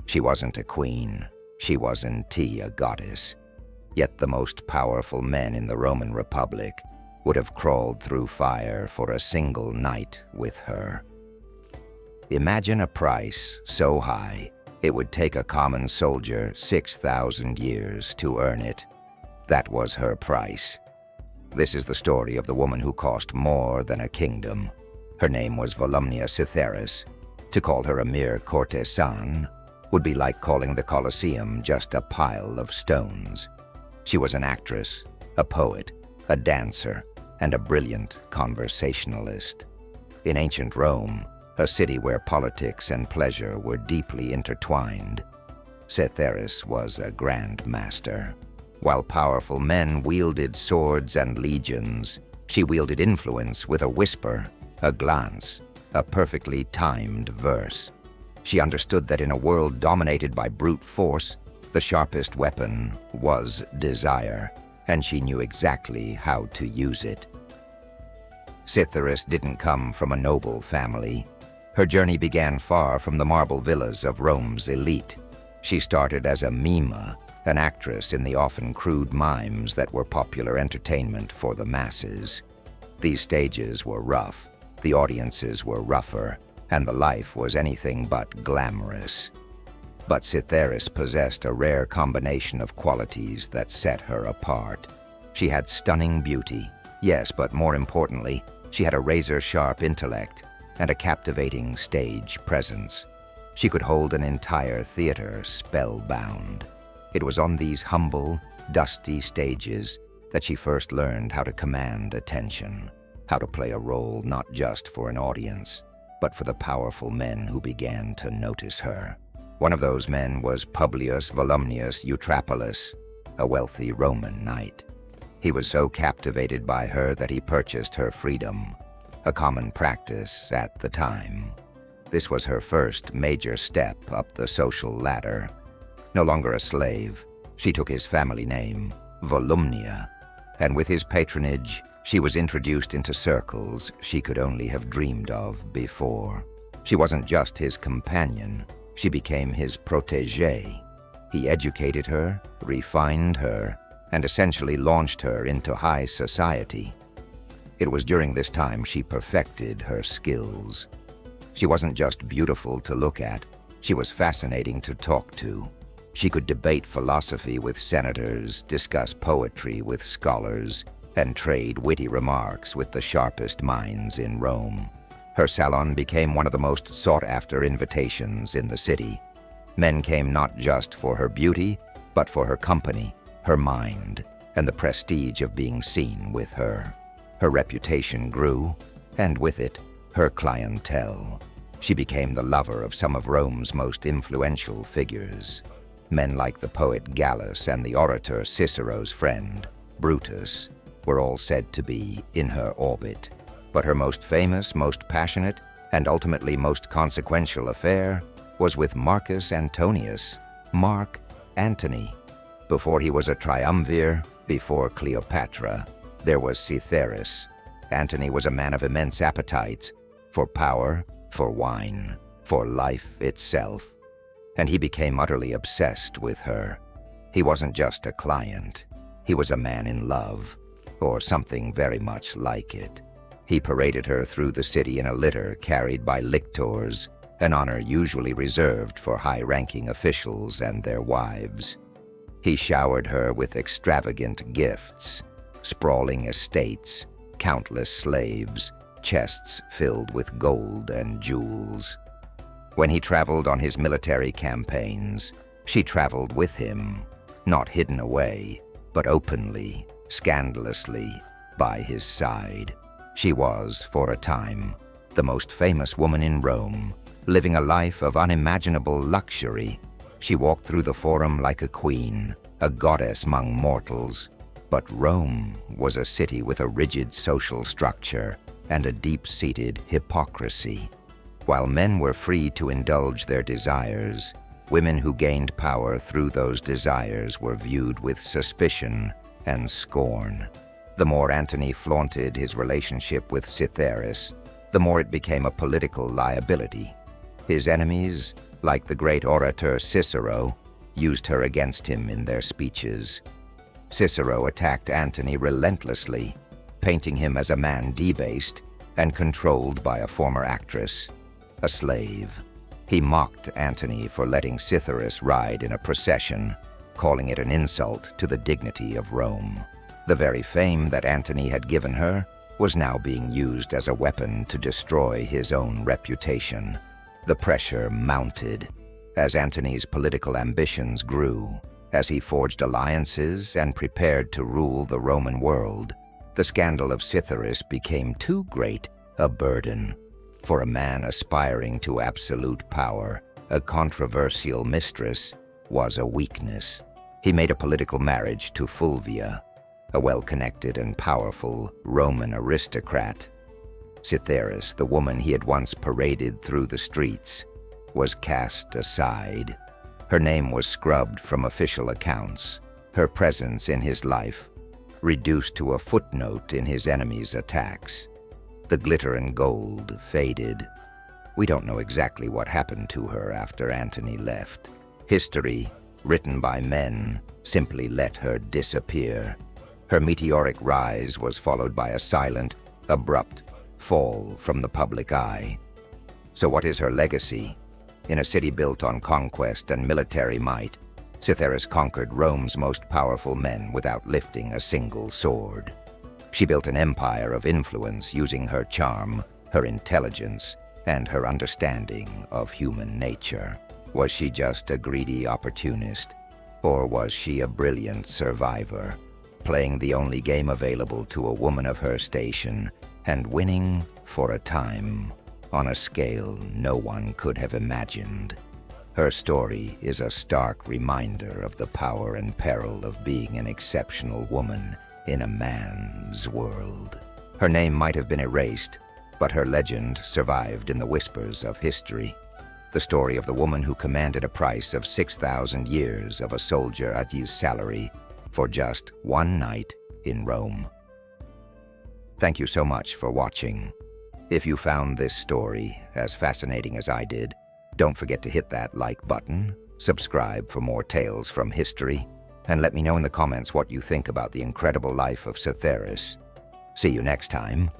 She wasn't a queen. She wasn't a goddess. Yet the most powerful men in the Roman Republic would have crawled through fire for a single night with her. Imagine a price so high it would take a common soldier 6,000 years to earn it. That was her price. This is the story of the woman who cost more than a kingdom. Her name was Volumnia Cytheris. To call her a mere courtesan would be like calling the Colosseum just a pile of stones. She was an actress, a poet, a dancer, and a brilliant conversationalist. In ancient Rome, a city where politics and pleasure were deeply intertwined, Cytheris was a grand master. While powerful men wielded swords and legions, she wielded influence with a whisper, a glance, a perfectly timed verse. She understood that in a world dominated by brute force, the sharpest weapon was desire, and she knew exactly how to use it. Cytheris didn't come from a noble family. Her journey began far from the marble villas of Rome's elite. She started as a mima, an actress in the often crude mimes that were popular entertainment for the masses. These stages were rough, the audiences were rougher, and the life was anything but glamorous. But Cytheris possessed a rare combination of qualities that set her apart. She had stunning beauty, yes, but more importantly, she had a razor-sharp intellect and a captivating stage presence. She could hold an entire theater spellbound. It was on these humble, dusty stages that she first learned how to command attention, how to play a role not just for an audience, but for the powerful men who began to notice her. One of those men was Publius Volumnius Eutrapeus, a wealthy Roman knight. He was so captivated by her that he purchased her freedom, a common practice at the time. This was her first major step up the social ladder. No longer a slave, she took his family name, Volumnia, and with his patronage, she was introduced into circles she could only have dreamed of before. She wasn't just his companion, she became his protégée. He educated her, refined her, and essentially launched her into high society. It was during this time she perfected her skills. She wasn't just beautiful to look at, she was fascinating to talk to. She could debate philosophy with senators, discuss poetry with scholars, and trade witty remarks with the sharpest minds in Rome. Her salon became one of the most sought-after invitations in the city. Men came not just for her beauty, but for her company, her mind, and the prestige of being seen with her. Her reputation grew, and with it, her clientele. She became the lover of some of Rome's most influential figures. Men like the poet Gallus and the orator Cicero's friend, Brutus, were all said to be in her orbit. But her most famous, most passionate, and ultimately most consequential affair was with Marcus Antonius, Mark Antony. Before he was a triumvir, before Cleopatra, there was Cytheris. Antony was a man of immense appetites, for power, for wine, for life itself. And he became utterly obsessed with her. He wasn't just a client, he was a man in love, or something very much like it. He paraded her through the city in a litter carried by lictors, an honor usually reserved for high-ranking officials and their wives. He showered her with extravagant gifts, sprawling estates, countless slaves, chests filled with gold and jewels. When he traveled on his military campaigns, she traveled with him, not hidden away, but openly, scandalously, by his side. She was, for a time, the most famous woman in Rome, living a life of unimaginable luxury. She walked through the forum like a queen, a goddess among mortals. But Rome was a city with a rigid social structure and a deep-seated hypocrisy. While men were free to indulge their desires, women who gained power through those desires were viewed with suspicion and scorn. The more Antony flaunted his relationship with Cytheris, the more it became a political liability. His enemies, like the great orator Cicero, used her against him in their speeches. Cicero attacked Antony relentlessly, painting him as a man debased and controlled by a former actress, a slave. He mocked Antony for letting Cytheris ride in a procession, calling it an insult to the dignity of Rome. The very fame that Antony had given her was now being used as a weapon to destroy his own reputation. The pressure mounted as Antony's political ambitions grew. As he forged alliances and prepared to rule the Roman world, the scandal of Cytheris became too great a burden. For a man aspiring to absolute power, a controversial mistress was a weakness. He made a political marriage to Fulvia, a well-connected and powerful Roman aristocrat. Cytheris, the woman he had once paraded through the streets, was cast aside. Her name was scrubbed from official accounts, her presence in his life reduced to a footnote in his enemies' attacks. The glitter and gold faded. We don't know exactly what happened to her after Antony left. History, written by men, simply let her disappear. Her meteoric rise was followed by a silent, abrupt fall from the public eye. So what is her legacy? In a city built on conquest and military might, Cytheris conquered Rome's most powerful men without lifting a single sword. She built an empire of influence using her charm, her intelligence, and her understanding of human nature. Was she just a greedy opportunist, or was she a brilliant survivor, playing the only game available to a woman of her station and winning, for a time, on a scale no one could have imagined? Her story is a stark reminder of the power and peril of being an exceptional woman in a man's world. Her name might have been erased, but her legend survived in the whispers of history. The story of the woman who commanded a price of 6,000 years of a soldier at his salary for just one night in Rome. Thank you so much for watching. If you found this story as fascinating as I did, don't forget to hit that like button, subscribe for more tales from history, and let me know in the comments what you think about the incredible life of Cytheris. See you next time.